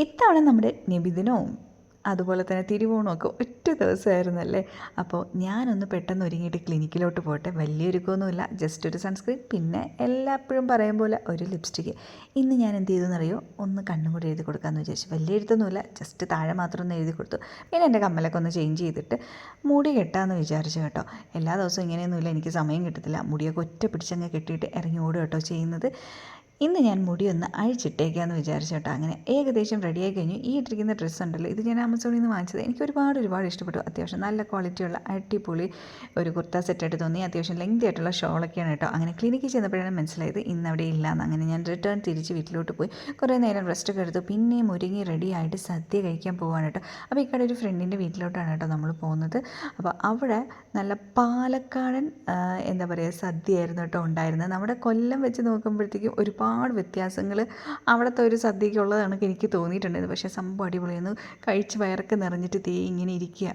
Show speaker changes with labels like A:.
A: ഇത്തവണ നമ്മുടെ നിബിദിനവും അതുപോലെ തന്നെ തിരുവോണവും ഒക്കെ ഒറ്റ ദിവസമായിരുന്നല്ലേ. അപ്പോൾ ഞാനൊന്ന് പെട്ടെന്ന് ഒരുങ്ങിയിട്ട് ക്ലിനിക്കിലോട്ട് പോട്ടെ. വലിയ ഒരുക്കമൊന്നുമില്ല, ജസ്റ്റ് ഒരു സൺസ്ക്രീൻ, പിന്നെ എല്ലായ്പ്പോഴും പറയും പോലെ ഒരു ലിപ്സ്റ്റിക്ക്. ഇന്ന് ഞാൻ എന്ത് ചെയ്തെന്നറിയോ, ഒന്ന് കണ്ണും കൂടി എഴുതി കൊടുക്കാമെന്ന് വിചാരിച്ചു. വലിയ എഴുത്തൊന്നുമില്ല, ജസ്റ്റ് താഴെ മാത്രം ഒന്ന് എഴുതി കൊടുത്തു. പിന്നെ എൻ്റെ കമ്മലൊക്കെ ഒന്ന് ചേഞ്ച് ചെയ്തിട്ട് മുടി കെട്ടാമെന്ന് വിചാരിച്ചു കേട്ടോ. എല്ലാ ദിവസവും ഇങ്ങനെയൊന്നുമില്ല, എനിക്ക് സമയം കിട്ടത്തില്ല. മുടിയൊക്കെ ഒറ്റ പിടിച്ചങ്ങ് കെട്ടിയിട്ട് ഇറങ്ങി ഓടുക കേട്ടോ ചെയ്യുന്നത്. ഇന്ന് ഞാൻ മുടിയൊന്ന് അഴിച്ചിട്ടേക്കാമെന്ന് വിചാരിച്ചു കേട്ടോ. അങ്ങനെ ഏകദേശം റെഡിയായി കഴിഞ്ഞു. ഈ ഇട്ടിരിക്കുന്ന ഡ്രസ്സ് ഉണ്ടല്ലോ, ഇത് ഞാൻ ആമസോണിൽ നിന്ന് വാങ്ങിച്ചത്. എനിക്ക് ഒരുപാട് ഇഷ്ടപ്പെട്ടു. അത്യാവശ്യം നല്ല ക്വാളിറ്റിയുള്ള അടിപൊളി ഒരു കുർത്ത സെറ്റായിട്ട് തോന്നി. അത്യാവശ്യം ലെങ്തി ആയിട്ടുള്ള ഷോളൊക്കെയാണ് കേട്ടോ. അങ്ങനെ ക്ലിനിക്കിൽ ചെന്നപ്പോഴാണ് മനസ്സിലായത് ഇന്ന് അവിടെ ഇല്ലയെന്ന്. അങ്ങനെ ഞാൻ റിട്ടേൺ തിരിച്ച് വീട്ടിലോട്ട് പോയി കുറേ നേരം റെസ്റ്റൊക്കെ എടുത്തു. പിന്നെയും ഒരുങ്ങി റെഡിയായിട്ട് സദ്യ കഴിക്കാൻ പോവാണ് കേട്ടോ. അപ്പോൾ ഇക്കടെ ഒരു ഫ്രണ്ടിൻ്റെ വീട്ടിലോട്ടാണ് കേട്ടോ നമ്മൾ പോകുന്നത്. അപ്പോൾ അവിടെ നല്ല പാലക്കാടൻ എന്താ പറയുക സദ്യയായിരുന്നു കേട്ടോ ഉണ്ടായിരുന്നത്. നമ്മുടെ കൊല്ലം വെച്ച് നോക്കുമ്പോഴത്തേക്കും ഒരുപാട് വ്യത്യാസങ്ങൾ അവിടുത്തെ ഒരു സദ്യയ്ക്കുള്ളതാണ് എനിക്ക് തോന്നിയിട്ടുണ്ടായിരുന്നു. പക്ഷേ സംഭവം അടിപൊളിയായിരുന്നു. കഴിച്ച് വയറൊക്കെ നിറഞ്ഞിട്ട് ഇങ്ങനെ ഇരിക്കുക.